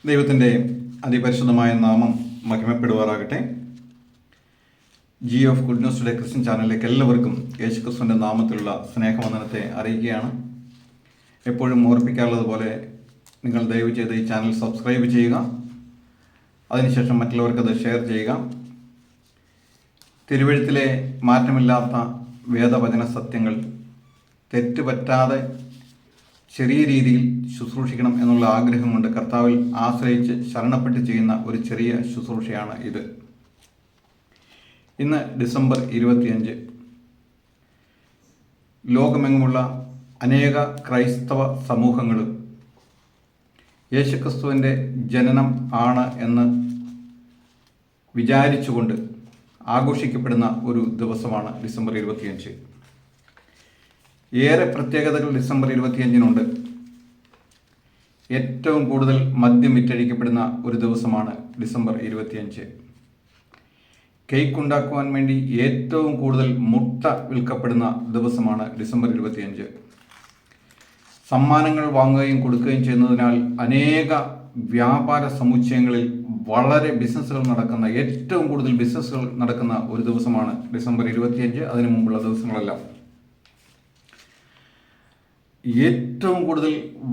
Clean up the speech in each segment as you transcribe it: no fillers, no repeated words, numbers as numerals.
ദൈവത്തിൻ്റെ അതിപരിശുദ്ധമായ നാമം മഹിമപ്പെടുവാറാകട്ടെ. G of good news today Christian ചാനലിലേക്ക് എല്ലാവർക്കും യേശുക്രിസ്തുവിൻ്റെ നാമത്തിലുള്ള സ്നേഹവന്ദനത്തെ അറിയിക്കുകയാണ്. എപ്പോഴും ഓർപ്പിക്കാറുള്ളതുപോലെ നിങ്ങൾ ദയവ് ചെയ്ത് ഈ ചാനൽ സബ്സ്ക്രൈബ് ചെയ്യുക, അതിനുശേഷം മറ്റുള്ളവർക്കത് ഷെയർ ചെയ്യുക. തിരുവെഴുത്തിലെ മാറ്റമില്ലാത്ത വേദവചന സത്യങ്ങൾ തെറ്റുപറ്റാതെ ചെറിയ രീതിയിൽ ശുശ്രൂഷിക്കണം എന്നുള്ള ആഗ്രഹം കൊണ്ട് കർത്താവിൽ ആശ്രയിച്ച് ശരണപ്പെട്ട് ചെയ്യുന്ന ഒരു ചെറിയ ശുശ്രൂഷയാണ് ഇത്. ഇന്ന് ഡിസംബർ 25. ലോകമെങ്ങുമുള്ള അനേക ക്രൈസ്തവ സമൂഹങ്ങൾ യേശുക്രിസ്തുവിൻ്റെ ജനനം ആണ് എന്ന് വിചാരിച്ചുകൊണ്ട് ആഘോഷിക്കപ്പെടുന്ന ഒരു ദിവസമാണ് ഡിസംബർ 25. ഏറെ പ്രത്യേകതകൾ ഡിസംബർ 25-നുണ്ട്. ഏറ്റവും കൂടുതൽ മദ്യം വിറ്റഴിക്കപ്പെടുന്ന ഒരു ദിവസമാണ് ഡിസംബർ 25. കേക്ക് ഉണ്ടാക്കുവാൻ വേണ്ടി ഏറ്റവും കൂടുതൽ മുട്ട വിൽക്കപ്പെടുന്ന ദിവസമാണ് ഡിസംബർ 25. സമ്മാനങ്ങൾ വാങ്ങുകയും കൊടുക്കുകയും ചെയ്യുന്നതിനാൽ അനേക വ്യാപാര സമുച്ചയങ്ങളിൽ വളരെ ബിസിനസ്സുകൾ നടക്കുന്ന, ഏറ്റവും കൂടുതൽ ബിസിനസ്സുകൾ നടക്കുന്ന ഒരു ദിവസമാണ് ഡിസംബർ 25. അതിനു മുമ്പുള്ള ദിവസങ്ങളെല്ലാം ഏറ്റവും കൂടുതൽ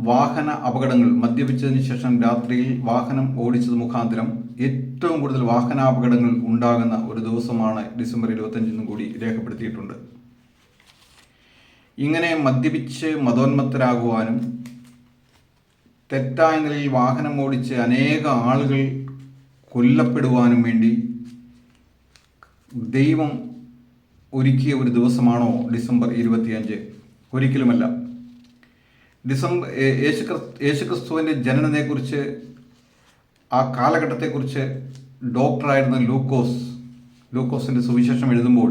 വാഹന അപകടങ്ങൾ, മദ്യപിച്ചതിന് ശേഷം രാത്രിയിൽ വാഹനം ഓടിച്ചത് മുഖാന്തരം ഏറ്റവും കൂടുതൽ വാഹനാപകടങ്ങൾ ഉണ്ടാകുന്ന ഒരു ദിവസമാണ് ഡിസംബർ 25 കൂടി രേഖപ്പെടുത്തിയിട്ടുണ്ട്. ഇങ്ങനെ മദ്യപിച്ച് മതോന്മത്തരാകുവാനും തെറ്റായ നിലയിൽ വാഹനം ഓടിച്ച് അനേക ആളുകൾ കൊല്ലപ്പെടുവാനും വേണ്ടി ദൈവം ഒരുക്കിയ ഒരു ദിവസമാണോ ഡിസംബർ 25? ഒരിക്കലുമല്ല. യേശുക്രിസ്തുവിൻ്റെ ജനനത്തെക്കുറിച്ച്, ആ കാലഘട്ടത്തെക്കുറിച്ച് ഡോക്ടറായിരുന്ന ലൂക്കോസിൻ്റെ സുവിശേഷം എഴുതുമ്പോൾ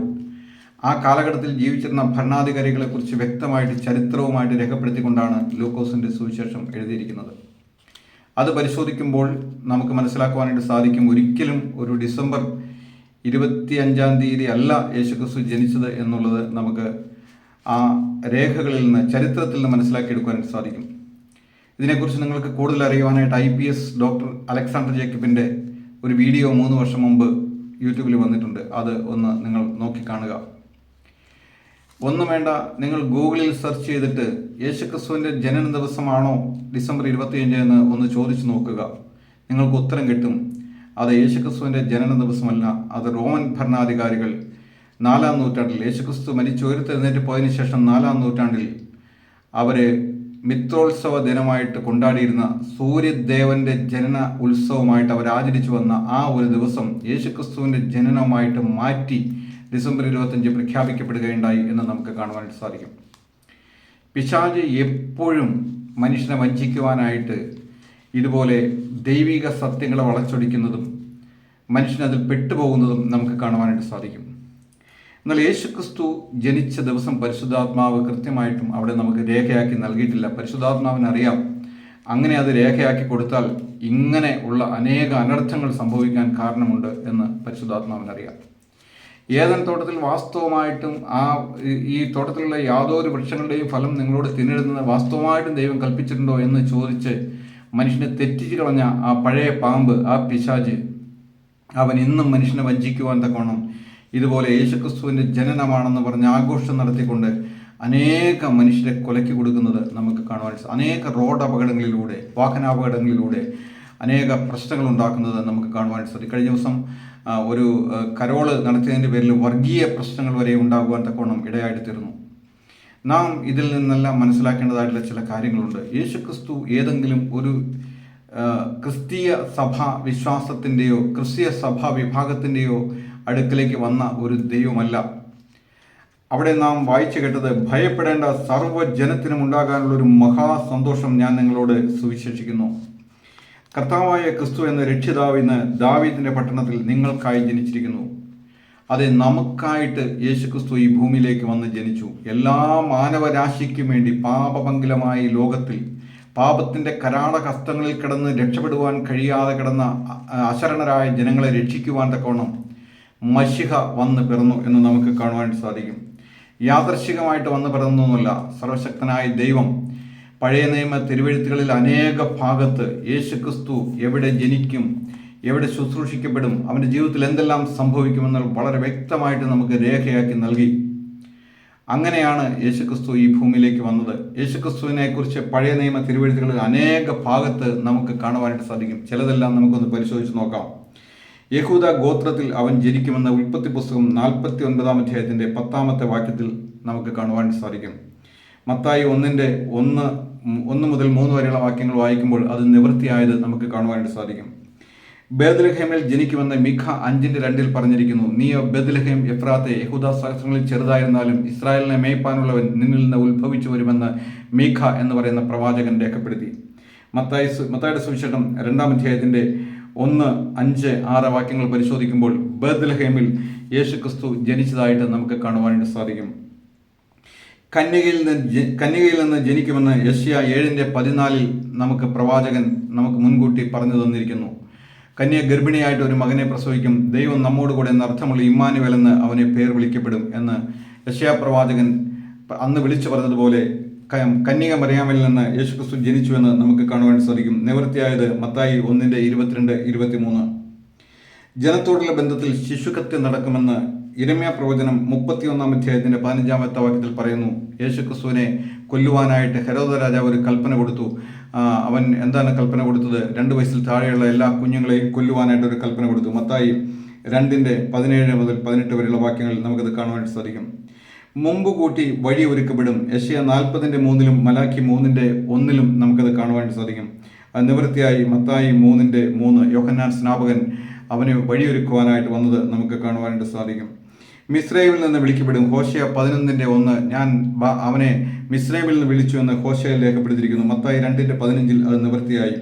ആ കാലഘട്ടത്തിൽ ജീവിച്ചിരുന്ന ഭരണാധികാരികളെക്കുറിച്ച് വ്യക്തമായിട്ട് ചരിത്രവുമായിട്ട് രേഖപ്പെടുത്തിക്കൊണ്ടാണ് ലൂക്കോസിൻ്റെ സുവിശേഷം എഴുതിയിരിക്കുന്നത്. അത് പരിശോധിക്കുമ്പോൾ നമുക്ക് മനസ്സിലാക്കുവാനായിട്ട് സാധിക്കും, ഒരിക്കലും ഒരു ഡിസംബർ 25 അല്ല യേശുക്രിസ്തു ജനിച്ചത് എന്നുള്ളത് നമുക്ക് ആ രേഖകളിൽ നിന്ന്, ചരിത്രത്തിൽ നിന്ന് മനസ്സിലാക്കിയെടുക്കാനായിട്ട് സാധിക്കും. ഇതിനെക്കുറിച്ച് നിങ്ങൾക്ക് കൂടുതൽ അറിയുവാനായിട്ട് IPS ഡോക്ടർ അലക്സാണ്ടർ ജേക്കബിൻ്റെ ഒരു വീഡിയോ 3 വർഷം മുമ്പ് യൂട്യൂബിൽ വന്നിട്ടുണ്ട്. അത് ഒന്ന് നിങ്ങൾ നോക്കിക്കാണുക. ഒന്നും വേണ്ട, നിങ്ങൾ ഗൂഗിളിൽ സെർച്ച് ചെയ്തിട്ട് യേശുക്രിസ്തുവിൻ്റെ ജനന ദിവസമാണോ ഡിസംബർ 25 എന്ന് ഒന്ന് ചോദിച്ചു നോക്കുക. നിങ്ങൾക്ക് ഉത്തരം കിട്ടും. അത് യേശുക്രിസ്തുവിൻ്റെ ജനന ദിവസമല്ല, അത് റോമൻ ഭരണാധികാരികൾ 4-ാം നൂറ്റാണ്ടിൽ, യേശുക്രിസ്തു ഉയർത്തെഴുന്നേറ്റ് പോയതിനു ശേഷം 4-ാം നൂറ്റാണ്ടിൽ അവരെ മിത്രോത്സവ ദിനമായിട്ട് കൊണ്ടാടിയിരുന്ന സൂര്യദേവന്റെ ജനന ഉത്സവമായിട്ട് അവർ ആചരിച്ചു വന്ന ആ ഒരു ദിവസം യേശുക്രിസ്തുവിൻ്റെ ജനനമായിട്ട് മാറ്റി ഡിസംബർ 25 പ്രഖ്യാപിക്കപ്പെടുകയുണ്ടായി എന്ന് നമുക്ക് കാണുവാനായിട്ട് സാധിക്കും. പിശാച് എപ്പോഴും മനുഷ്യനെ വഞ്ചിക്കുവാനായിട്ട് ഇതുപോലെ ദൈവിക സത്യങ്ങളെ വളച്ചൊടിക്കുന്നതും മനുഷ്യനതിൽ പെട്ടുപോകുന്നതും നമുക്ക് കാണുവാനായിട്ട് സാധിക്കും. എന്നാൽ യേശുക്രിസ്തു ജനിച്ച ദിവസം പരിശുദ്ധാത്മാവ് കൃത്യമായിട്ടും അവിടെ നമുക്ക് രേഖയാക്കി നൽകിയിട്ടില്ല. പരിശുദ്ധാത്മാവിനറിയാം, അങ്ങനെ അത് രേഖയാക്കി കൊടുത്താൽ ഇങ്ങനെ ഉള്ള അനേക അനർത്ഥങ്ങൾ സംഭവിക്കാൻ കാരണമുണ്ട് എന്ന് പരിശുദ്ധാത്മാവിനറിയാം. ഏദൻ തോട്ടത്തിൽ വാസ്തവമായിട്ടും ഈ തോട്ടത്തിലുള്ള യാതൊരു വൃക്ഷങ്ങളുടെയും ഫലം നിങ്ങളോട് തിന്നരുതെന്ന് വാസ്തവമായിട്ടും ദൈവം കൽപ്പിച്ചിട്ടുണ്ടോ എന്ന് ചോദിച്ച് മനുഷ്യനെ തെറ്റിച്ചു കളഞ്ഞ ആ പഴയ പാമ്പ്, ആ പിശാച്, അവൻ ഇന്നും മനുഷ്യനെ വഞ്ചിക്കുവാൻ തക്കവണ്ണം ഇതുപോലെ യേശുക്രിസ്തുവിൻ്റെ ജനനമാണെന്ന് പറഞ്ഞ് ആഘോഷം നടത്തിക്കൊണ്ട് അനേക മനുഷ്യരെ കൊലയ്ക്ക് കൊടുക്കുന്നത് നമുക്ക് കാണുവാൻ സാധിക്കും. അനേക റോഡ് അപകടങ്ങളിലൂടെ, വാഹനാപകടങ്ങളിലൂടെ അനേക പ്രശ്നങ്ങൾ ഉണ്ടാക്കുന്നത് നമുക്ക് കാണുവാൻ സാധിക്കും. കഴിഞ്ഞ ദിവസം ഒരു കരോള് നടത്തിയതിൻ്റെ പേരിൽ വർഗീയ പ്രശ്നങ്ങൾ വരെ ഉണ്ടാകുവാൻ തക്കവണ്ണം ഇടയായിട്ട് തീർന്നു. നാം ഇതിൽ നിന്നെല്ലാം മനസ്സിലാക്കേണ്ടതായിട്ടുള്ള ചില കാര്യങ്ങളുണ്ട്. യേശുക്രിസ്തു ഏതെങ്കിലും ഒരു ക്രിസ്തീയ സഭാ വിശ്വാസത്തിൻ്റെയോ ക്രിസ്തീയ സഭാ വിഭാഗത്തിൻ്റെയോ അടുക്കലേക്ക് വന്ന ഒരു ദൈവമല്ല. അവിടെ നാം വായിച്ചു കേട്ടത്, ഭയപ്പെടേണ്ട, സർവ്വജനത്തിനും ഉണ്ടാകാനുള്ള ഒരു മഹാസന്തോഷം ഞാൻ നിങ്ങളോട് സുവിശേഷിക്കുന്നു. കർത്താവായ ക്രിസ്തു എന്ന രക്ഷിതാവ് ഇന്ന് ദാവീദിന്റെ പട്ടണത്തിൽ നിങ്ങൾക്കായി ജനിച്ചിരിക്കുന്നു. അതെ, നമുക്കായിട്ട് യേശുക്രിസ്തു ഈ ഭൂമിയിലേക്ക് വന്ന് ജനിച്ചു. എല്ലാ മാനവരാശിക്കും വേണ്ടി പാപമംഗലമായ ലോകത്തിൽ പാപത്തിൻ്റെ കരാള ഹസ്തങ്ങളിൽ കിടന്ന് രക്ഷപ്പെടുവാൻ കഴിയാതെ കിടന്ന അശരണരായ ജനങ്ങളെ രക്ഷിക്കുവാൻ തക്കവണ്ണം മശിഹ വന്ന് പിറന്നു എന്ന് നമുക്ക് കാണുവാൻ സാധിക്കും. യാദൃശ്ചികമായിട്ട് വന്ന് പിറന്നൊന്നുമല്ല. സർവശക്തനായ ദൈവം പഴയ നിയമ തിരുവെഴുത്തുകളിൽ അനേക ഭാഗത്ത് യേശുക്രിസ്തു എവിടെ ജനിക്കും, എവിടെ ശുശ്രൂഷിക്കപ്പെടും, അവൻ്റെ ജീവിതത്തിൽ എന്തെല്ലാം സംഭവിക്കുമെന്ന് വളരെ വ്യക്തമായിട്ട് നമുക്ക് രേഖയാക്കി നൽകി. അങ്ങനെയാണ് യേശുക്രിസ്തു ഈ ഭൂമിയിലേക്ക് വന്നത്. യേശുക്രിസ്തുവിനെ കുറിച്ച് പഴയ നിയമ തിരുവെഴുത്തുകളിൽ അനേക ഭാഗത്ത് നമുക്ക് കാണുവാനായിട്ട് സാധിക്കും. ചിലതെല്ലാം നമുക്കൊന്ന് പരിശോധിച്ച് നോക്കാം. യഹൂദ ഗോത്രത്തിൽ അവൻ ജനിക്കുമെന്ന ഉൽപ്പത്തി പുസ്തകം 49 അധ്യായത്തിൻ്റെ 10 വാക്യത്തിൽ നമുക്ക് കാണുവാനായിട്ട് സാധിക്കും. മത്തായി 1 മുതൽ 3 വരെയുള്ള വാക്യങ്ങൾ വായിക്കുമ്പോൾ അത് നിവൃത്തിയായത് നമുക്ക് കാണുവാനായിട്ട് സാധിക്കും. ബേത്ലഹേമിൽ ജനിക്കുമെന്ന് മീഖ 5:2 പറഞ്ഞിരിക്കുന്നു. നീയോ ബേത്ലഹേം എഫ്രാത്തെ, യഹൂദ സഹസ്രങ്ങളിൽ ചെറുതായിരുന്നാലും ഇസ്രായേലിനെ മേയ്പ്പാനുള്ളവൻ നിന്നിൽ നിന്ന് ഉത്ഭവിച്ചു വരുമെന്ന് മീഖ എന്ന് പറയുന്ന പ്രവാചകൻ രേഖപ്പെടുത്തി. മത്തായിയുടെ സുവിശേഷം 2 അധ്യായത്തിൻ്റെ 1, 5, 6 വാക്യങ്ങൾ പരിശോധിക്കുമ്പോൾ ബേത്ലഹേമിൽ യേശുക്രിസ്തു ജനിച്ചതായിട്ട് നമുക്ക് കാണുവാനായിട്ട് സാധിക്കും. കന്യകയിൽ നിന്ന് ജനിക്കുമെന്ന് യെശയ്യാ 7:14 നമുക്ക് പ്രവാചകൻ നമുക്ക് മുൻകൂട്ടി പറഞ്ഞു തന്നിരിക്കുന്നു. കന്യ ഗർഭിണിയായിട്ട് ഒരു മകനെ പ്രസവിക്കും, ദൈവം നമ്മോട് കൂടെ എന്ന അർത്ഥമുള്ള ഇമ്മാനുവേൽ എന്ന് അവനെ പേർ വിളിക്കപ്പെടും എന്ന് യെശയ്യാ പ്രവാചകൻ അന്ന് വിളിച്ചു പറഞ്ഞതുപോലെ കന്യക മറിയാമിൽ നിന്ന് യേശുക്രിസ്തു ജനിച്ചുവെന്ന് നമുക്ക് കാണുവാൻ സാധിക്കും. നിവൃത്തിയായത് മത്തായി 1:22-23. ജനത്തോടുള്ള ബന്ധത്തിൽ ശിശുഹത്യ നടക്കുമെന്ന് യിരെമ്യാ പ്രവചനം 31 അധ്യായത്തിൻ്റെ 15 വാക്യത്തിൽ പറയുന്നു. യേശുക്രിസ്തുവിനെ കൊല്ലുവാനായിട്ട് ഹെരോദ രാജാവ് ഒരു കൽപ്പന കൊടുത്തു. അവൻ എന്താണ് കൽപ്പന കൊടുത്തത്? 2 വയസ്സിൽ താഴെയുള്ള എല്ലാ കുഞ്ഞുങ്ങളെയും കൊല്ലുവാനായിട്ട് ഒരു കൽപ്പന കൊടുത്തു. മത്തായി 2:17 മുതൽ 18 വരെയുള്ള വാക്യങ്ങളിൽ നമുക്കത് കാണുവാനായിട്ട് സാധിക്കും. മുമ്പ് കൂട്ടി വഴി ഒരുക്കപ്പെടും. യെശയ്യാ 40:3 മലാഖി 3:1 നമുക്കത് കാണുവാനായിട്ട് സാധിക്കും. അത് നിവൃത്തിയായി മത്തായി 3:3 യോഹന്നാൻ സ്നാപകൻ അവന് വഴിയൊരുക്കുവാനായിട്ട് വന്നത് നമുക്ക് കാണുവാനായിട്ട് സാധിക്കും. മിസ്രൈമിൽ നിന്ന് വിളിക്കപ്പെടും. ഹോശേയ 11:1 ഞാൻ അവനെ മിസ്രൈമിൽ നിന്ന് വിളിച്ചു എന്ന് ഹോശേയയിൽ രേഖപ്പെടുത്തിയിരിക്കുന്നു. മത്തായി 2:15 അത് നിവൃത്തിയായി.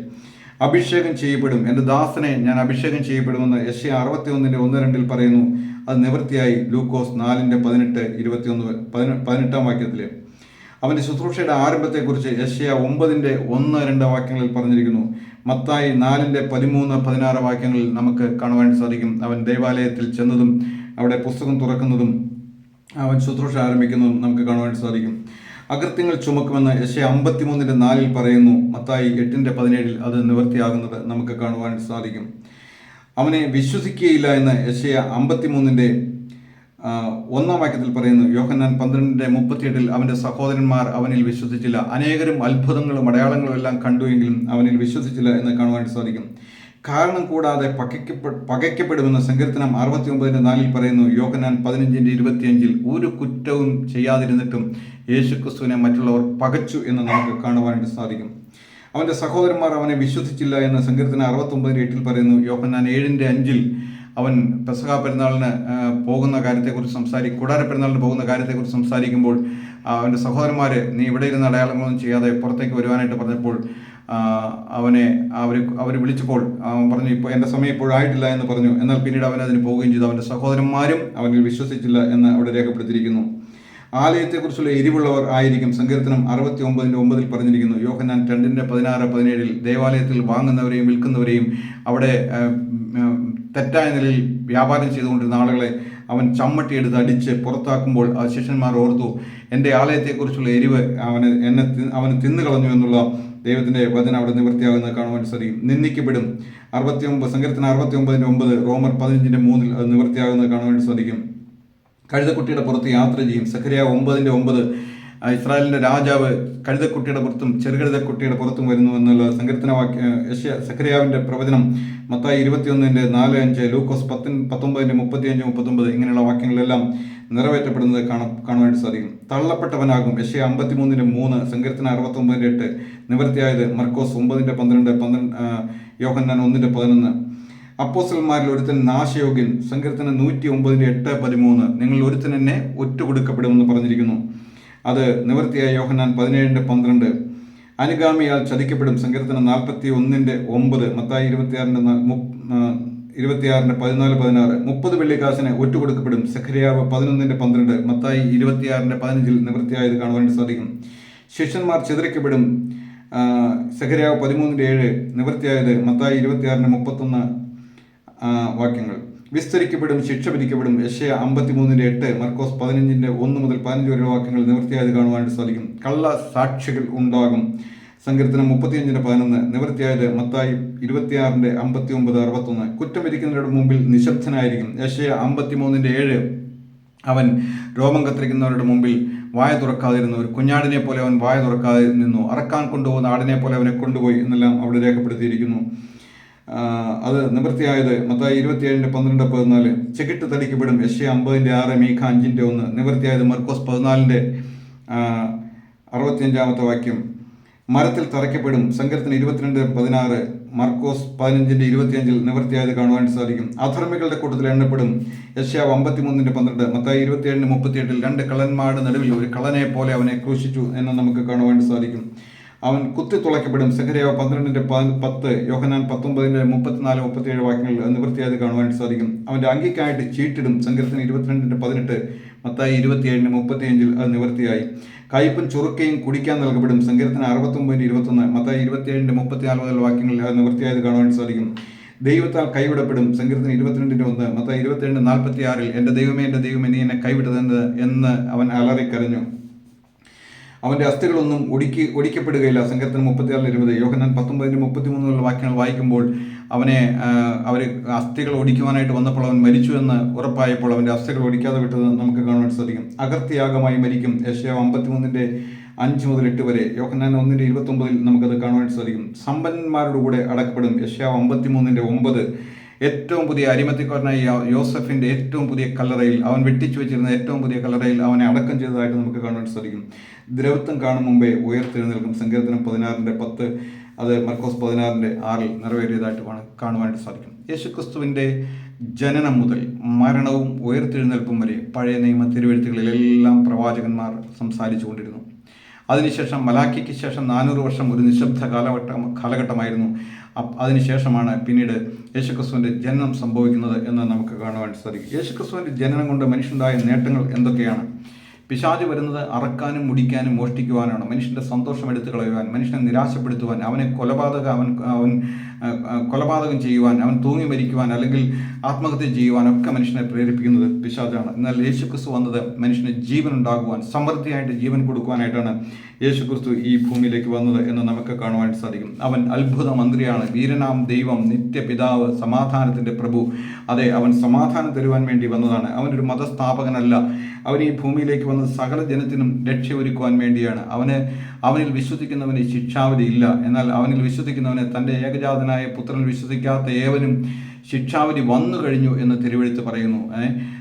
അഭിഷേകം ചെയ്യപ്പെടും, എൻ്റെ ദാസനെ ഞാൻ അഭിഷേകം ചെയ്യപ്പെടുമെന്ന് യെശയ്യാ 61:1-2 പറയുന്നു. അത് നിവൃത്തിയായി ലൂക്കോസ് 4:18-21 വാക്യത്തിൽ. അവൻ്റെ ശുശ്രൂഷയുടെ ആരംഭത്തെക്കുറിച്ച് യെശയ്യാ 9:1-2 വാക്യങ്ങളിൽ പറഞ്ഞിരിക്കുന്നു. മത്തായി 4:13-16 വാക്യങ്ങളിൽ നമുക്ക് കാണുവാൻ സാധിക്കും. അവൻ ദേവാലയത്തിൽ ചെന്നതും അവിടെ പുസ്തകം തുറക്കുന്നതും അവൻ ശുശ്രൂഷ ആരംഭിക്കുന്നതും നമുക്ക് കാണുവാൻ സാധിക്കും. അകൃത്യങ്ങൾ ചുമക്കുമെന്ന് യെശയ്യാ 53:4 പറയുന്നു. മത്തായി 8:17 അത് നിവൃത്തിയാകുന്നത് നമുക്ക് കാണുവാൻ സാധിക്കും. അവനെ വിശ്വസിക്കുകയില്ല എന്ന് യെശയ്യാ 53:1 വാക്യത്തിൽ പറയുന്നു. യോഹന്നാൻ 12:38 അവൻ്റെ സഹോദരന്മാർ അവനിൽ വിശ്വസിച്ചില്ല. അനേകരും അത്ഭുതങ്ങളും അടയാളങ്ങളും എല്ലാം കണ്ടുവെങ്കിലും അവനിൽ വിശ്വസിച്ചില്ല എന്ന് കാണുവാൻ സാധിക്കും. കാരണം കൂടാതെ പകയ്ക്കപ്പെടുമെന്ന് സങ്കീർത്തനം 69:4 പറയുന്നു. യോഹന്നാൻ 15:25 ഒരു കുറ്റവും ചെയ്യാതിരുന്നിട്ടും യേശുക്രിസ്തുവിനെ മറ്റുള്ളവർ പകച്ചു എന്ന് നമുക്ക് കാണുവാനായിട്ട് സാധിക്കും. അവൻ്റെ സഹോദരന്മാർ അവനെ വിശ്വസിച്ചില്ല എന്ന് സങ്കീർത്തനം 69:8 പറയുന്നു. യോഹന്നാൻ 7:5 അവൻ പെസഹ പെരുന്നാളിന് പോകുന്ന കാര്യത്തെക്കുറിച്ച് കൂടാര പെരുന്നാളിന് പോകുന്ന കാര്യത്തെക്കുറിച്ച് സംസാരിക്കുമ്പോൾ അവൻ്റെ സഹോദരന്മാർ നീ ഇവിടെ ഇരുന്ന അടയാളങ്ങളൊന്നും ചെയ്യാതെ പുറത്തേക്ക് വരുവാനായിട്ട് പറഞ്ഞപ്പോൾ അവർ വിളിച്ചപ്പോൾ അവൻ പറഞ്ഞു, ഇപ്പോൾ എൻ്റെ സമയം ഇപ്പോഴായിട്ടില്ല എന്ന് പറഞ്ഞു. എന്നാൽ പിന്നീട് അവൻ അതിന് പോവുകയും ചെയ്തു. അവൻ്റെ സഹോദരന്മാരും അവനിൽ വിശ്വസിച്ചില്ല എന്ന് അവിടെ രേഖപ്പെടുത്തിയിരിക്കുന്നു. ആലയത്തെക്കുറിച്ചുള്ള എരിവുള്ളവർ ആയിരിക്കും. സങ്കീർത്തനം 69:9 പറഞ്ഞിരിക്കുന്നു. യോഹന്നാൻ 2:16-17 ദേവാലയത്തിൽ വാങ്ങുന്നവരെയും വിൽക്കുന്നവരെയും അവിടെ തെറ്റായ നിലയിൽ വ്യാപാരം ചെയ്തുകൊണ്ടിരുന്ന ആളുകളെ അവൻ ചമ്മട്ടിയെടുത്ത് അടിച്ച് പുറത്താക്കുമ്പോൾ ആ ശിഷ്യന്മാർ ഓർത്തു, എൻ്റെ ആലയത്തെക്കുറിച്ചുള്ള എരിവ് അവന് തിന്നുകളഞ്ഞു എന്നുള്ള ദൈവത്തിൻ്റെ വചനം അവിടെ നിവൃത്തിയാകുന്നത് കാണുവാൻ സാധിക്കും. നിന്ദിക്കപ്പെടും. സങ്കീർത്തനം 69:9 റോമർ 15:3 അത് നിവൃത്തിയാകുന്നത് കാണുവാൻ സാധിക്കും. കഴുതക്കുട്ടിയുടെ പുറത്ത് യാത്ര ചെയ്യും. സഖറിയാവ് 9:9 ഇസ്രായേലിൻ്റെ രാജാവ് കഴുതക്കുട്ടിയുടെ പുറത്തും ചെറുകഴുതക്കുട്ടിയുടെ പുറത്തും വരുന്നു എന്നുള്ള സഖറിയാവിൻ്റെ പ്രവചനം മത്തായി 21:4-5 ലൂക്കോസ് 19:35-39 ഇങ്ങനെയുള്ള വാക്യങ്ങളെല്ലാം നിറവേറ്റപ്പെടുന്നത് കാണുവാനായിട്ട് സാധിക്കും. തള്ളപ്പെട്ടവനാകും. യെശയ്യാ 53:3 സങ്കീർത്തനം 69:8 നിവൃത്തിയായത് മർക്കോസ് 9:12 യോഹന്നാൻ 1:11. അപ്പോസ്തലന്മാരിൽ ഒരുത്തൻ നാശയോഗ്യൻ സങ്കീർത്തനം 109:8-13 നിങ്ങൾ ഒരുത്തൻ എന്നെ ഒറ്റുകൊടുക്കപ്പെടുമെന്ന് പറഞ്ഞിരിക്കുന്നു. അത് നിവൃത്തിയായ യോഹന്നാൻ 17:12. അനുഗാമിയാൽ ചതിക്കപ്പെടും സങ്കീർത്തനം 41:9 മത്തായി 26:14-16 30 വെള്ളിക്കാശിന് ഒറ്റുകൊടുക്കപ്പെടും സഖറിയാവ് 11:12 മത്തായി 26:15 നിവൃത്തിയായത് കാണുവാനായിട്ട് സാധിക്കും. ശിഷ്യന്മാർ ചിതറിക്കപ്പെടും സഖറിയാവ് 13:7 നിവൃത്തിയായത് മത്തായി 26:31 വാക്യങ്ങൾ. വിസ്തരിക്കപ്പെടും, ശിക്ഷ വിധിക്കപ്പെടും. യെശയ്യാ 53:8, മർക്കോസ് 15:1 മുതൽ 15 വരെയുള്ള വാക്യങ്ങൾ നിവൃത്തിയായത് കാണുവാനായിട്ട് സാധിക്കും. കള്ള സാക്ഷികൾ ഉണ്ടാകും. സങ്കീർത്തനം 35:11 നിവൃത്തിയായത്. മത്തായി 26:59-61 കുറ്റം വിധിക്കുന്നവരുടെ മുമ്പിൽ നിശബ്ദനായിരിക്കും. യെശയ്യാ 53:7 അവൻ രോമം കത്തിരിക്കുന്നവരുടെ മുമ്പിൽ വായ തുറക്കാതിരുന്നു. ഒരു കുഞ്ഞാടിനെ പോലെ അവൻ വായ തുറക്കാതെ നിന്നു. അറക്കാൻ കൊണ്ടുപോകുന്ന ആടിനെ പോലെ അവനെ കൊണ്ടുപോയി എന്നെല്ലാം അവിടെ രേഖപ്പെടുത്തിയിരിക്കുന്നു. അത് നിവൃത്തിയായത്. മത്തായി 27:12-14 ചെകിട്ട് തടിക്കപ്പെടും. യെശയ്യാ 50:6, മീഖ 5:1 നിവൃത്തിയായത്. മർക്കോസ് 14:65 വാക്യം മരത്തിൽ തറയ്ക്കപ്പെടും. സങ്കീർത്തനം 22:16, മർക്കോസ് 15:25 നിവൃത്തിയായത് കാണുവാൻ സാധിക്കും. അധർമ്മികളുടെ കൂട്ടത്തിൽ എണ്ണപ്പെടും. യെശയ്യാ 53:12, മത്തായി 27:38 രണ്ട് കള്ളന്മാരുടെ നടുവിൽ ഒരു കള്ളനെ പോലെ അവനെ ക്രൂശിച്ചു എന്ന് നമുക്ക് കാണുവാൻ സാധിക്കും. അവൻ കുത്തി തുളയ്ക്കപ്പെടും. സെഖര്യാവ് 12:10, യോഹന്നാൻ 19:34-37 വാക്യങ്ങൾ നിവൃത്തിയായത് കാണുവാൻ സാധിക്കും. അവൻ്റെ അങ്കിക്കായിട്ട് ചീട്ടിടും. സങ്കീർത്തനം 22:18, മത്തായി 27:35 അത് നിവൃത്തിയായി. കയ്പും ചുറുക്കയും കുടിക്കാൻ നൽകപ്പെടും. സങ്കീർത്തനം 69:21, മത്തായി 27:34 മുതൽ വാക്യങ്ങളിൽ അത് നിവൃത്തിയായത് കാണുവാൻ സാധിക്കും. ദൈവത്താൽ കൈവിടപ്പെടും. സങ്കീർത്തനം 22:1, മത്തായി 27:46 എൻ്റെ ദൈവമേ നീ എന്നെ കൈവിട്ടത് എന്ന് അവൻ അലറിക്കരഞ്ഞു. അവൻ്റെ അസ്ഥികളൊന്നും ഒടിക്കപ്പെടുകയില്ല. സങ്കീർത്തനം 36:20, യോഹന്നാൻ 19:33 വാക്യങ്ങൾ വായിക്കുമ്പോൾ അവർ അസ്ഥികൾ ഒടിക്കുവാനായിട്ട് വന്നപ്പോൾ അവൻ മരിച്ചു എന്ന് ഉറപ്പായപ്പോൾ അവൻ്റെ അസ്ഥികൾ ഒടിക്കാതെ വിട്ടത് നമുക്ക് കാണുവാൻ സാധിക്കും. അകർത്തിയാഗമായി മരിക്കും. യെശയ്യാ 53:5-8 വരെ, യോഹന്നാൻ 1:29 നമുക്കത് കാണുവാൻ സാധിക്കും. സമ്പന്നന്മാരുടെ കൂടെ അടക്കപ്പെടും. യെശയ്യാ 53:9 ഏറ്റവും പുതിയ അരിമത്തിക്കാരനായ യോസഫിൻ്റെ ഏറ്റവും പുതിയ കല്ലറയിൽ, അവൻ വെട്ടിച്ചു വെച്ചിരുന്ന ഏറ്റവും പുതിയ കല്ലറയിൽ അവനെ അടക്കം ചെയ്തതായിട്ട് നമുക്ക് കാണാൻ സാധിക്കും. ദ്രവത്വം കാണും മുമ്പേ ഉയർത്തെഴുന്നേൽക്കും. സങ്കീർത്തനം 16:10 അത് മർക്കോസ് 16:6 നിറവേറിയതായിട്ട് കാണുവാനായിട്ട് സാധിക്കും. യേശുക്രിസ്തുവിൻ്റെ ജനനം മുതൽ മരണവും ഉയർത്തെഴുന്നേൽപ്പും വരെ പഴയ നിയമ തിരുവെഴുത്തുകളിലെല്ലാം പ്രവാചകന്മാർ സംസാരിച്ചു കൊണ്ടിരുന്നു. അതിനുശേഷം മലാക്കിക്ക് ശേഷം 400 വർഷം ഒരു നിശബ്ദ കാലഘട്ടമായിരുന്നു. അതിനുശേഷമാണ് പിന്നീട് യേശുക്രിസ്തുവിൻ്റെ ജനനം സംഭവിക്കുന്നത് എന്ന് നമുക്ക് കാണുവാൻ സാധിക്കും. യേശുക്രിസ്തുവിൻ്റെ ജനനം കൊണ്ട് മനുഷ്യനുണ്ടായ നേട്ടങ്ങൾ എന്തൊക്കെയാണ്? പിശാച് വരുന്നത് അറക്കാനും മുടിക്കാനും മോഷ്ടിക്കുവാനാണ്. മനുഷ്യൻ്റെ സന്തോഷം എടുത്തു കളയുവാൻ, മനുഷ്യനെ നിരാശപ്പെടുത്തുവാൻ, അവനെ കൊലപാതകം ചെയ്യുവാൻ, അവൻ തൂങ്ങി മരിക്കുവാൻ അല്ലെങ്കിൽ ആത്മഹത്യ ചെയ്യുവാനൊക്കെ മനുഷ്യനെ പ്രേരിപ്പിക്കുന്നത് പിശാചാണ്. എന്നാൽ യേശുക്രിസ്തു വന്നത് മനുഷ്യന് ജീവൻ ഉണ്ടാകുവാൻ, സമൃദ്ധിയായിട്ട് ജീവൻ കൊടുക്കുവാനായിട്ടാണ് യേശുക്രിസ്തു ഈ ഭൂമിയിലേക്ക് വന്നത് എന്ന് നമുക്ക് കാണുവാൻ സാധിക്കും. അവൻ അത്ഭുത മന്ത്രിയാണ്, വീരനാം ദൈവം, നിത്യപിതാവ്, സമാധാനത്തിൻ്റെ പ്രഭു. അതെ, അവൻ സമാധാനം തരുവാൻ വേണ്ടി വന്നതാണ്. അവനൊരു മതസ്ഥാപകനല്ല. അവൻ ഈ ഭൂമിയിലേക്ക് വന്നത് സകല ജനത്തിനും രക്ഷ ഒരുക്കുവാൻ വേണ്ടിയാണ്. അവനിൽ വിശ്വസിക്കുന്നവന് ശിക്ഷാവിധി ഇല്ല. എന്നാൽ അവനിൽ വിശ്വസിക്കുന്നവന് തൻ്റെ ഏകജാതനായ പുത്രനിൽ വിശ്വസിക്കാത്ത ഏവനും ശിക്ഷാവിധി വന്നു കഴിഞ്ഞു എന്ന് തിരുവെഴുത്ത് പറയുന്നു.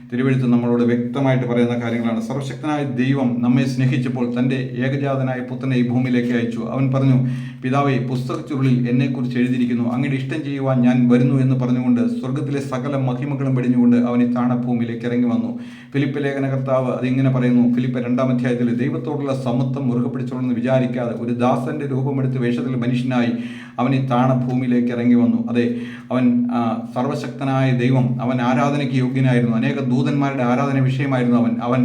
തിരുവെഴുത്ത് നമ്മളോട് വ്യക്തമായിട്ട് പറയുന്ന കാര്യങ്ങളാണ്. സർവശക്തനായ ദൈവം നമ്മെ സ്നേഹിച്ചപ്പോൾ തൻ്റെ ഏകജാതനായ പുത്രനെ ഈ ഭൂമിയിലേക്ക് അയച്ചു. അവൻ പറഞ്ഞു, പിതാവേ, പുസ്തകച്ചുരുളിൽ എന്നെക്കുറിച്ച് എഴുതിയിരിക്കുന്നു, അങ്ങയുടെ ഇഷ്ടം ചെയ്യുവാൻ ഞാൻ വരുന്നു എന്ന് പറഞ്ഞുകൊണ്ട് സ്വർഗത്തിലെ സകല മഹിമകളും വെടിഞ്ഞുകൊണ്ട് അവൻ ഈ താണഭൂമിയിലേക്ക് ഇറങ്ങി വന്നു. ഫിലിപ്പ് ലേഖന കർത്താവ് അതിങ്ങനെ പറയുന്നു. ഫിലിപ്പ് 2-ാം അധ്യായത്തിൽ ദൈവത്തോടുള്ള സമത്വം മുറുകെ പിടിച്ചോളെന്ന് വിചാരിക്കാതെ ഒരു ദാസന്റെ രൂപമെടുത്ത് വേഷത്തിൽ മനുഷ്യനായി അവൻ ഈ താണഭൂമിയിലേക്ക് ഇറങ്ങി വന്നു. അതെ, അവൻ സർവശക്തനായ ദൈവം, അവൻ ആരാധനയ്ക്ക് യോഗ്യനായിരുന്നു. അനേക ദൂതന്മാരുടെ ആരാധന വിഷയമായിരുന്നു അവൻ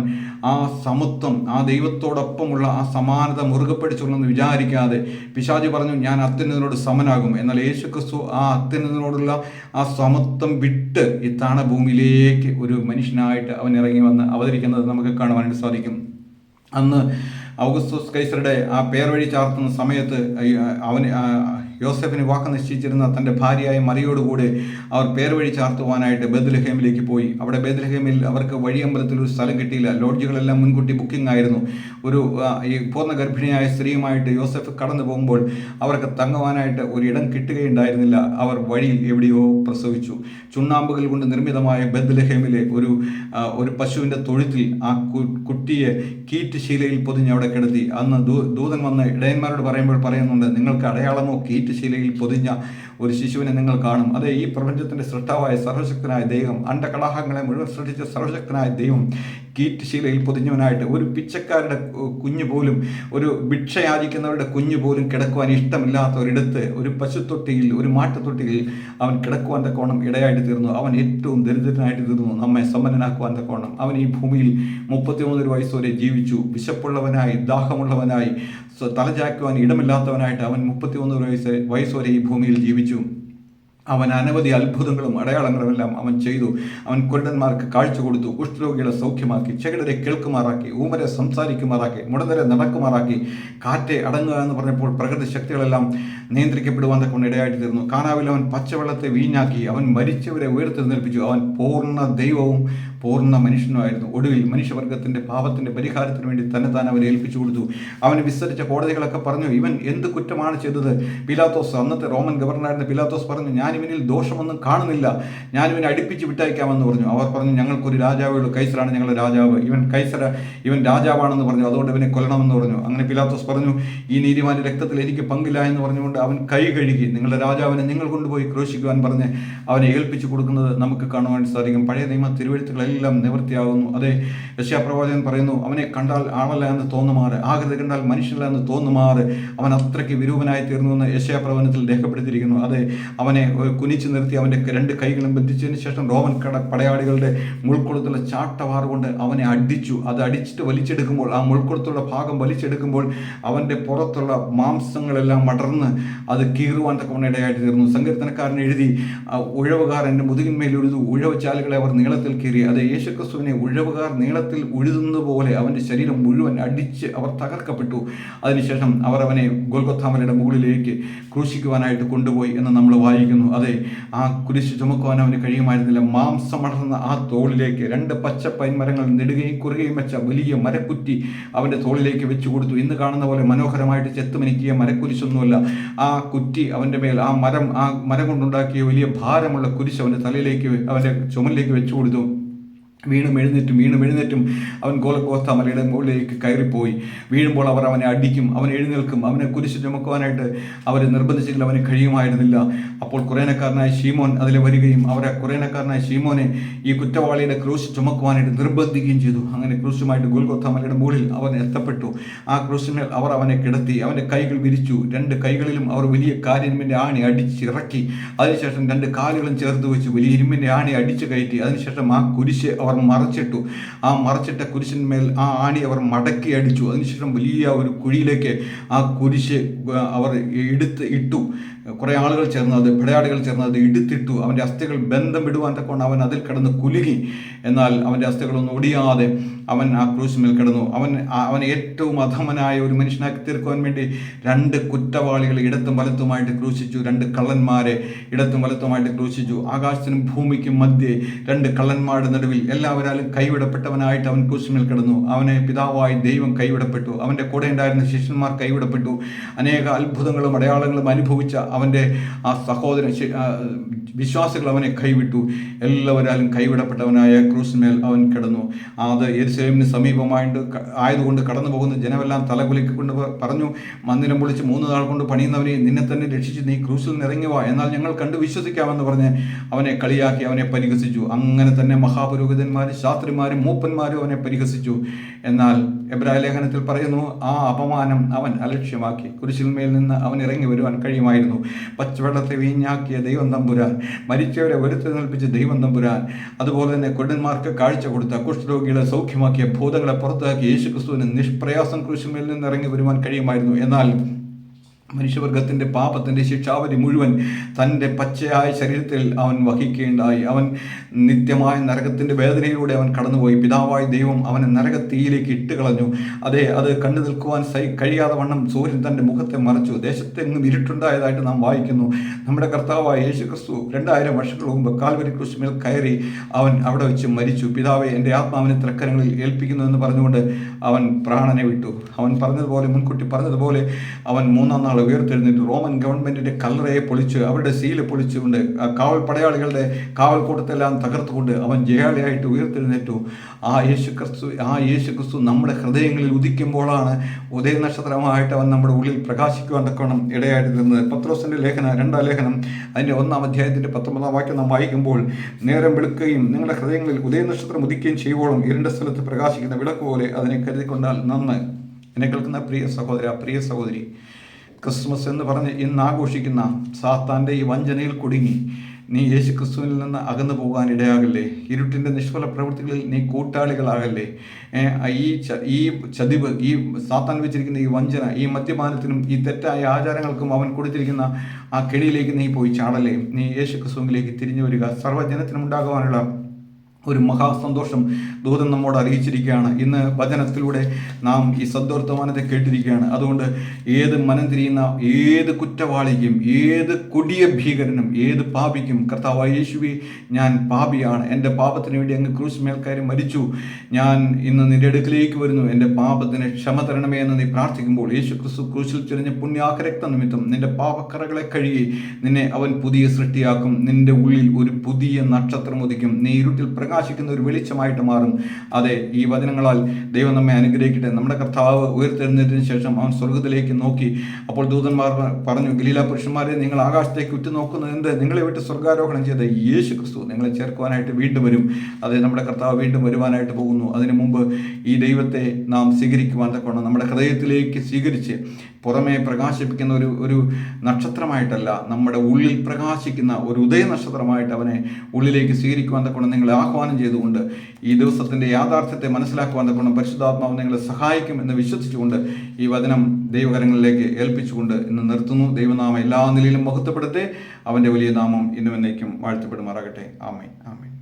ആ സമത്വം, ആ ദൈവത്തോടൊപ്പമുള്ള ആ സമാനത മുറുകെ പിടിച്ചുള്ളെന്ന് വിചാരിക്കാതെ പിശാച് പറഞ്ഞു, ഞാൻ അത്യുന്നതനോട് സമനാകും. എന്നാൽ യേശുക്രിസ്തു ആ അത്യുന്നതനോടുള്ള ആ സമത്വം വിട്ട് ഈ താണഭൂമിയിലേക്ക് ഒരു മനുഷ്യനായിട്ട് അവൻ ഇറങ്ങി വന്ന് അവതരിക്കുന്നത് നമുക്ക് കാണുവാനായിട്ട് സാധിക്കും. അന്ന് ഔഗസ്തോസ് കൈസറുടെ ആ പേർ വഴി ചാർത്തുന്ന സമയത്ത് യോസെഫിന് വാക്ക് നിശ്ചയിച്ചിരുന്ന തൻ്റെ ഭാര്യയായ മറിയോടുകൂടെ അവർ പേർ വഴി ചാർത്തുവാനായിട്ട് ബേത്ലഹേമിലേക്ക് പോയി. അവിടെ ബേത്ലഹേമിൽ അവർക്ക് വഴിയമ്പലത്തിൽ ഒരു സ്ഥലം കിട്ടിയില്ല. ലോഡ്ജുകളെല്ലാം മുൻകൂട്ടി ബുക്കിംഗ് ആയിരുന്നു. ഈ പൂർണ്ണ ഗർഭിണിയായ സ്ത്രീയുമായിട്ട് യോസെഫ് കടന്നു പോകുമ്പോൾ അവർക്ക് തങ്ങുവാനായിട്ട് ഒരിടം കിട്ടുകയുണ്ടായിരുന്നില്ല. അവർ വഴിയിൽ എവിടെയോ പ്രസവിച്ചു. ചുണ്ണാമ്പുകൾ കൊണ്ട് നിർമ്മിതമായ ബേത്ലഹേമിലെ ഒരു പശുവിൻ്റെ തൊഴുത്തിൽ ആ കുട്ടിയെ കീറ്റ് ശീലയിൽ പൊതിഞ്ഞ് അവിടെ കിടത്തി. അന്ന് ദൂതൻ വന്ന് ഇടയന്മാരോട് പറയുന്നുണ്ട്, നിങ്ങൾക്ക് അടയാളമോ ശീലയിൽ പൊതിഞ്ഞ ഒരു ശിശുവിനെ നിങ്ങൾ കാണും. അതെ, ഈ പ്രപഞ്ചത്തിന്റെ സൃഷ്ടാവായ സർവശക്തനായ ദൈവം, അണ്ടകടാഹങ്ങളെ മുഴുവൻ സൃഷ്ടിച്ച സർവശക്തനായ ദൈവം ശീലയിൽ പൊതിഞ്ഞവനായിട്ട് ഒരു പിച്ചക്കാരുടെ കുഞ്ഞു പോലും, ഒരു ഭിക്ഷയാചിക്കുന്നവരുടെ കുഞ്ഞു പോലും കിടക്കുവാൻ ഇഷ്ടമില്ലാത്ത ഒരിടത്ത്, ഒരു പശുത്തൊട്ടിയിൽ, ഒരു മാട്ടുതൊട്ടിയിൽ അവൻ കിടക്കുവാൻ തക്കോണം ഇടയായിട്ട് തീർന്നു. അവൻ ഏറ്റവും ദരിദ്രനായിട്ട് തീർന്നു, നമ്മെ സമ്പന്നനാക്കുവാൻ തക്കോണം. അവൻ ഈ ഭൂമിയിൽ 33 വയസ്സ് വരെ ജീവിച്ചു. വിശപ്പുള്ളവനായി, ദാഹമുള്ളവനായി, തലചാക്കുവാൻ ഇടമില്ലാത്തവനായിട്ട് അവൻ 33 വയസ്സ് വരെ ഈ ഭൂമിയിൽ ജീവിച്ചു. അവൻ അനവധി അത്ഭുതങ്ങളും അടയാളങ്ങളും എല്ലാം അവൻ ചെയ്തു. അവൻ കുരുടന്മാർക്ക് കാഴ്ച കൊടുത്തു, കുഷ്ഠരോഗികളെ സൗഖ്യമാക്കി, ചെകിടരെ കേൾക്കുമാറാക്കി, ഊമരെ സംസാരിക്കുമാറാക്കി, മുടന്തരെ നടക്കുമാറാക്കി. കാറ്റെ അടങ്ങുക എന്ന് പറഞ്ഞപ്പോൾ പ്രകൃതി ശക്തികളെല്ലാം നിയന്ത്രിക്കപ്പെടുവാൻ തക്കൊണ്ട് ഇടയായിട്ട് തീർന്നു. കാനാവിൽ അവൻ പച്ചവെള്ളത്തെ വീഞ്ഞാക്കി, അവൻ മരിച്ചവരെ ഉയർത്തെഴുന്നേൽപ്പിച്ചു. അവൻ പൂർണ്ണ ദൈവവും പൂർണ്ണ മനുഷ്യനുമായിരുന്നു. ഒടുവിൽ മനുഷ്യവർഗത്തിന്റെ പാപത്തിന്റെ പരിഹാരത്തിന് വേണ്ടി തന്നെത്താൻ അവനെ ഏൽപ്പിച്ചു കൊടുത്തു. അവന് വിസ്തരിച്ച കോടതികളൊക്കെ പറഞ്ഞു, ഇവൻ എന്ത് കുറ്റമാണ് ചെയ്തത്? പിലാത്തോസ്, അന്നത്തെ റോമൻ ഗവർണറായിരുന്ന പിലാത്തോസ് പറഞ്ഞു, ഞാൻ ഇവനിൽ ദോഷമൊന്നും കാണുന്നില്ല, ഞാൻ ഇവനെ അടുപ്പിച്ച് വിട്ടയക്കാമെന്ന് പറഞ്ഞു. അവർ പറഞ്ഞു, ഞങ്ങൾക്കൊരു രാജാവേ ഉള്ളൂ, കൈസറാണ് ഞങ്ങളുടെ രാജാവ്, ഇവൻ രാജാവാണെന്ന് പറഞ്ഞു, അതുകൊണ്ട് ഇവനെ കൊല്ലണമെന്ന് പറഞ്ഞു. അങ്ങനെ പിലാത്തോസ് പറഞ്ഞു, ഈ നീതിമാന്റെ രക്തത്തിൽ എനിക്ക് പങ്കില്ല എന്ന് പറഞ്ഞുകൊണ്ട് അവൻ കൈ കഴുകി, നിങ്ങളുടെ രാജാവിനെ നിങ്ങൾ കൊണ്ടുപോയി ക്രൂശിക്കുവാൻ പറഞ്ഞ് അവനെ ഏൽപ്പിച്ചു കൊടുക്കുന്നത് നമുക്ക് കാണുവാൻ സാധിക്കും. പഴയ നിയമ തിരുവെഴുത്തുകളെല്ലാം നിവൃത്തിയാകുന്നു. അതെ, യെശയ്യാപ്രവാചകൻ പറയുന്നു, അവനെ കണ്ടാൽ ആളല്ല എന്ന് തോന്നുമാറ്, ആകൃതി കണ്ടാൽ മനുഷ്യനല്ല എന്ന് തോന്നുമാറ് അവൻ അത്രയ്ക്ക് വിരൂപനായി തീർന്നു എന്ന് യെശയ്യാപ്രവചനത്തിൽ രേഖപ്പെടുത്തിയിരിക്കുന്നു. അതെ, അവനെ കുനിച്ചു നിർത്തി അവൻ്റെ രണ്ട് കൈകളും ബന്ധിച്ചതിന് ശേഷം റോമൻ പടയാളികളുടെ മുൾക്കൊളുത്തുള്ള ചാട്ടവാറ് കൊണ്ട് അവനെ അടിച്ചു. അത് അടിച്ചിട്ട് വലിച്ചെടുക്കുമ്പോൾ, ആ മുൾക്കൊളുത്തുള്ള ഭാഗം വലിച്ചെടുക്കുമ്പോൾ അവൻ്റെ പുറത്തുള്ള മാംസങ്ങളെല്ലാം മടർന്ന് അത് കീറുവാൻ തക്കവണ്ണം ഇടയായിട്ട് തീർന്നു. സങ്കീർത്തനക്കാരൻ എഴുതി, ഉഴവുകാർ എൻ്റെ മുതുകിന്മേൽ ഉഴുതു, ഉഴവച്ചാലുകളെ അവർ നീളത്തിൽ കീറി. അത് യേശുക്രിസ്തുവിനെ ഉഴവുകാർ നീളത്തിൽ ഉഴുതുന്നത് പോലെ അവൻ്റെ ശരീരം മുഴുവൻ അടിച്ച് അവർ തകർക്കപ്പെട്ടു. അതിനുശേഷം അവർ അവനെ ഗൊൽഗൊഥാ മലയുടെ മുകളിലേക്ക് ക്രൂശിക്കുവാനായിട്ട് കൊണ്ടുപോയി എന്ന് നമ്മൾ വായിക്കുന്നു. അതെ, ആ കുരിശ് ചുമക്കുവാൻ അവന് കഴിയുമായിരുന്നില്ല. മാംസമടർന്ന ആ തോളിലേക്ക് 2 പച്ച പൈൻമരങ്ങൾ നെടുകയും കുറുകയും വെച്ച വലിയ മരക്കുറ്റി അവൻ്റെ തോളിലേക്ക് വെച്ചു കൊടുത്തു. ഇന്ന് കാണുന്ന പോലെ മനോഹരമായിട്ട് ചെത്തുമിനിക്കിയ മരക്കുരിശൊന്നുമല്ല. ആ കുറ്റി അവൻ്റെ മേൽ, ആ മരം കൊണ്ടുണ്ടാക്കിയ വലിയ ഭാരമുള്ള കുരിശ് അവൻ്റെ തലയിലേക്ക്, അവൻ്റെ ചുമലിലേക്ക് വെച്ചു കൊടുത്തു. വീണും എഴുന്നേറ്റും അവൻ ഗോൽഗോഥാ മലയുടെ മുകളിലേക്ക് കയറിപ്പോയി. വീഴുമ്പോൾ അവർ അവനെ അടിക്കും, അവൻ എഴുന്നേൽക്കും. അവനെ കുരിശ് ചുമക്കുവാനായിട്ട് അവരെ നിർബന്ധിച്ചെങ്കിൽ അവന് കഴിയുമായിരുന്നില്ല. അപ്പോൾ കുറേനക്കാരനായ ശീമോൻ അതിൽ വരികയും അവരെ കുറേനക്കാരനായ ശീമോനെ ഈ കുറ്റവാളിയുടെ ക്രൂശ് ചുമക്കുവാനായിട്ട് നിർബന്ധിക്കുകയും ചെയ്തു. അങ്ങനെ ക്രൂശുമായിട്ട് ഗോൽഗോഥാ മലയുടെ മുകളിൽ അവൻ എത്തപ്പെട്ടു. ആ ക്രൂശിന്മേൽ അവർ അവനെ കിടത്തി. അവൻ്റെ കൈകൾ വിരിച്ചു. 2 കൈകളിലും അവർ വലിയ കാലിരുമ്പിൻ്റെ ആണി അടിച്ചിറക്കി. അതിനുശേഷം 2 കാലുകളും ചേർത്ത് വെച്ച് വലിയ ഇരുമ്പിൻ്റെ ആണി അടിച്ചു കയറ്റി. അതിനുശേഷം ആ കുരിശ് അവർ മറച്ചിട്ടു. ആ മറച്ചിട്ട കുരിശിന്മേൽ ആ ആണി അവർ മടക്കി അടിച്ചു. അതിനുശേഷം വലിയ ഒരു കുഴിയിലേക്ക് ആ കുരിശ് അവർ ഇട്ടു. കുറേ ആളുകൾ ചേർന്ന് പടയാളികൾ ചേർന്ന് അത് എടുത്തിട്ടു. അവൻ്റെ അസ്ഥികൾ ബന്ധം വിടുവാൻ തക്കൊണ്ട് അവൻ അതിൽ കിടന്ന് കുലുങ്ങി. എന്നാൽ അവൻ്റെ അസ്ഥികളൊന്നും ഒടിയാതെ അവൻ ആ ക്രൂശിന്മേൽ കിടന്നു. അവൻ ഏറ്റവും അധമനായ ഒരു മനുഷ്യനാക്കി തീർക്കുവാൻ വേണ്ടി 2 കുറ്റവാളികളെ ഇടത്തും വലത്തുമായിട്ട് ക്രൂശിച്ചു. 2 കള്ളന്മാരെ ഇടത്തും വലത്തുമായിട്ട് ക്രൂശിച്ചു. ആകാശത്തിനും ഭൂമിക്കും മധ്യേ 2 കള്ളന്മാരുടെ നടുവിൽ എല്ലാവരാലും കൈവിടപ്പെട്ടവനായിട്ട് അവൻ ക്രൂശിന്മേൽ കിടന്നു. അവനെ പിതാവായി ദൈവം കൈവിടപ്പെട്ടു. അവൻ്റെ കൂടെ ഉണ്ടായിരുന്ന ശിഷ്യന്മാർ കൈവിടപ്പെട്ടു. അനേക അത്ഭുതങ്ങളും അടയാളങ്ങളും അനുഭവിച്ച അവൻ്റെ ആ സഹോദരൻ വിശ്വാസികൾ അവനെ കൈവിട്ടു. എല്ലാവരാലും കൈവിടപ്പെട്ടവനായ ക്രൂശിന്മേൽ അവൻ കിടന്നു. അത് യെരുശലേമിന് ആയതുകൊണ്ട് കടന്നു പോകുന്ന ജനമെല്ലാം തലകുലുക്കിക്കൊണ്ട് പറഞ്ഞു, മന്ദിരം പൊളിച്ച് 3 നാൾ കൊണ്ട് പണിയുന്നവനെ നിന്നെ തന്നെ രക്ഷിച്ച് നീ ക്രൂശിൽ നിറങ്ങുക, എന്നാൽ ഞങ്ങൾ കണ്ടു വിശ്വസിക്കാമെന്ന് പറഞ്ഞ് അവനെ കളിയാക്കി, അവനെ പരിഹസിച്ചു. അങ്ങനെ തന്നെ മഹാപുരോഹിതന്മാരും ശാസ്ത്രിമാരും മൂപ്പന്മാരും അവനെ പരിഹസിച്ചു. എന്നാൽ എബ്രായ ലേഖനത്തിൽ പറയുന്നു, ആ അപമാനം അവൻ അലക്ഷ്യമാക്കി. കുരിശിന്മേൽ നിന്ന് അവൻ ഇറങ്ങി വരുവാൻ കഴിയുമായിരുന്നു. പച്ചവെള്ളത്തെ വീഞ്ഞാക്കിയ ദൈവം തമ്പുരാൻ, മരിച്ചവരെ ഉയർത്തെഴുന്നേൽപ്പിച്ച ദൈവം തമ്പുരാൻ, അതുപോലെ തന്നെ കുരുടന്മാർക്ക് കാഴ്ച കൊടുത്ത, കുഷ്ഠരോഗികളെ സൗഖ്യമാക്കിയ, ഭൂതങ്ങളെ പുറത്താക്കിയ യേശുക്രിസ്തുവിന് നിഷ്പ്രയാസം ക്രൂശിന്മേൽ നിന്ന് ഇറങ്ങി വരുവാൻ കഴിയുമായിരുന്നു. എന്നാൽ മനുഷ്യവർഗത്തിൻ്റെ പാപത്തിൻ്റെ ശിക്ഷാവധി മുഴുവൻ തൻ്റെ പച്ചയായ ശരീരത്തിൽ അവൻ വഹിക്കേണ്ടായി. അവൻ നിത്യമായ നരകത്തിൻ്റെ വേദനയിലൂടെ അവൻ കടന്നുപോയി. പിതാവായ ദൈവം അവനെ നരകത്തീയിലേക്ക് ഇട്ടുകളഞ്ഞു. അത് കണ്ടു നിൽക്കുവാൻ കഴിയാതെ വണ്ണം സൂര്യൻ തൻ്റെ മുഖത്തെ മറച്ചു. ദേശത്തെങ്ങും ഇരുട്ടുണ്ടായതായിട്ട് നാം വായിക്കുന്നു. നമ്മുടെ കർത്താവായ യേശുക്രിസ്തു 2000 വർഷങ്ങൾക്ക് മുമ്പ് കാൽവരി ക്രൂശിന്മേൽ കയറി അവൻ അവിടെ വെച്ച് മരിച്ചു. പിതാവെ, എൻ്റെ ആത്മാവിനെ തൃക്കരങ്ങളിൽ ഏൽപ്പിക്കുന്നു എന്ന് പറഞ്ഞുകൊണ്ട് അവൻ പ്രാണനെ വിട്ടു. അവൻ പറഞ്ഞതുപോലെ, മുൻകൂട്ടി പറഞ്ഞതുപോലെ അവൻ 3-ാം നാൾ ഉയർത്തെഴുന്നേറ്റു. റോമൻ ഗവൺമെൻറ്റിൻ്റെ കല്ലറയെ പൊളിച്ച് അവരുടെ സീല് പൊളിച്ചുകൊണ്ട് കാവൽ പടയാളികളുടെ കാവൽക്കൂട്ടത്തെല്ലാം തകർത്തുകൊണ്ട് അവൻ ജയാളിയായിട്ട് ഉയർത്തെഴുന്നേറ്റു. ആ യേശുക്രിസ്തു നമ്മുടെ ഹൃദയങ്ങളിൽ ഉദിക്കുമ്പോഴാണ് ഉദയനക്ഷത്രമായിട്ട് അവൻ നമ്മുടെ ഉള്ളിൽ പ്രകാശിക്കുവാൻ തക്കവണ്ണം ഇടയായിട്ട് തീർന്നത്. പത്രോസിൻ്റെ ലേഖനം 2-ാം ലേഖനം അതിൻ്റെ 1-ാം അധ്യായത്തിൻ്റെ 19-ാം വാക്യം നാം വായിക്കുമ്പോൾ, നേരം വെളുക്കുകയും നിങ്ങളുടെ ഹൃദയങ്ങളിൽ ഉദയനക്ഷത്രം ഉദിക്കുകയും ചെയ്യുവോളം ഇരുണ്ട സ്ഥലത്ത് പ്രകാശിക്കുന്ന വിളക്ക് പോലെ അതിനെ കരുതിക്കൊണ്ടാൽ നന്ന്. എന്നെ കേൾക്കുന്ന പ്രിയ സഹോദര, പ്രിയ സഹോദരി, ക്രിസ്മസ് എന്ന് പറഞ്ഞ് ഇന്ന് ആഘോഷിക്കുന്ന സാത്താൻ്റെ ഈ വഞ്ചനയിൽ കുടുങ്ങി നീ യേശു ക്രിസ്തുവിൽ നിന്ന് അകന്നു പോകാൻ ഇടയാകല്ലേ. ഇരുട്ടിൻ്റെ നിഷ്ഫല പ്രവൃത്തികളിൽ നീ കൂട്ടാളികളാകല്ലേ. ഈ ചതിവ്, ഈ സാത്താൻ വെച്ചിരിക്കുന്ന ഈ വഞ്ചന, ഈ മദ്യപാനത്തിനും ഈ തെറ്റായ ആചാരങ്ങൾക്കും അവൻ കൊടുത്തിരിക്കുന്ന ആ കെണിയിലേക്ക് നീ പോയി ചാടല്ലേ. നീ യേശു ക്രിസ്തുവിലേക്ക് തിരിഞ്ഞു വരിക. സർവ്വജനത്തിനും ഉണ്ടാകുവാനുള്ള ഒരു മഹാസന്തോഷം ദൂതൻ നമ്മോട് അറിയിച്ചിരിക്കുകയാണ്. ഇന്ന് വചനത്തിലൂടെ നാം ഈ സദ്വർത്തമാനത്തെ കേട്ടിരിക്കുകയാണ്. അതുകൊണ്ട് ഏത് മനം തിരിയുന്ന ഏത് കുറ്റവാളിക്കും, ഏത് കൊടിയ ഭീകരനും, ഏത് പാപിക്കും കർത്താവായ യേശുവേ, ഞാൻ പാപിയാണ്, എൻ്റെ പാപത്തിന് വേണ്ടി അങ്ങ് ക്രൂശ് മേൽക്കയറി മരിച്ചു, ഞാൻ ഇന്ന് നിന്റെ അടുക്കിലേക്ക് വരുന്നു, എൻ്റെ പാപത്തിന് ക്ഷമ തരണമേ എന്ന് നീ പ്രാർത്ഥിക്കുമ്പോൾ യേശു ക്രിസ്തു ക്രൂശിൽ ചൊരിഞ്ഞ പുണ്യാഹരക്ത നിമിത്തം നിന്റെ പാപക്കറകളെ കഴുകി നിന്നെ അവൻ പുതിയ സൃഷ്ടിയാക്കും. നിന്റെ ഉള്ളിൽ ഒരു പുതിയ നക്ഷത്രം ഉദിക്കും. നീ ഇരുട്ടിൽ പ്രകാശിക്കുന്ന ഒരു വെളിച്ചമായിട്ട് മാറും. അതെ, ഈ വചനങ്ങളാൽ ദൈവം നമ്മെ അനുഗ്രഹിക്കട്ടെ. നമ്മുടെ കർത്താവ് ഉയർത്തെഴുന്നേറ്റതിന് ശേഷം അവൻ സ്വർഗ്ഗത്തിലേക്ക് നോക്കി. അപ്പോൾ ദൂതന്മാർ പറഞ്ഞു, ഗലീല പുരുഷന്മാരെ, നിങ്ങൾ ആകാശത്തേക്ക് ഉറ്റുനോക്കുന്നത് എന്ത്? നിങ്ങളെ വിട്ട് സ്വർഗ്ഗാരോഹണം ചെയ്ത യേശു ക്രിസ്തു നിങ്ങളെ ചേർക്കുവാനായിട്ട് വീണ്ടും വരും. അതെ, നമ്മുടെ കർത്താവ് വീണ്ടും വരുവാനായിട്ട് പോകുന്നു. അതിനു മുമ്പ് ഈ ദൈവത്തെ നാം സ്വീകരിക്കുവാൻ തക്കവണ്ണം നമ്മുടെ ഹൃദയത്തിലേക്ക് സ്വീകരിച്ച് പുറമേ പ്രകാശിപ്പിക്കുന്ന ഒരു നക്ഷത്രമായിട്ടല്ല, നമ്മുടെ ഉള്ളിൽ പ്രകാശിക്കുന്ന ഒരു ഉദയ നക്ഷത്രമായിട്ട് അവനെ ഉള്ളിലേക്ക് സ്വീകരിക്കുവാൻ തക്കവണ്ണം നിങ്ങളെ ആഹ്വാനം ചെയ്തുകൊണ്ട് ഈ ദിവസത്തിൻ്റെ യാഥാർത്ഥ്യത്തെ മനസ്സിലാക്കുവാൻ തക്കവണ്ണം പരിശുദ്ധാത്മാവ് നിങ്ങളെ സഹായിക്കും എന്ന് വിശ്വസിച്ചുകൊണ്ട് ഈ വചനം ദൈവകരങ്ങളിലേക്ക് ഏൽപ്പിച്ചുകൊണ്ട് ഇന്ന് നിർത്തുന്നു. ദൈവനാമം എല്ലാ നിലയിലും മഹത്വപ്പെടുത്തേ. അവൻ്റെ വലിയ നാമം ഇന്നും എന്നേക്കും വാഴ്ത്തപ്പെടുമാറാകട്ടെ. ആമേൻ, ആമേൻ.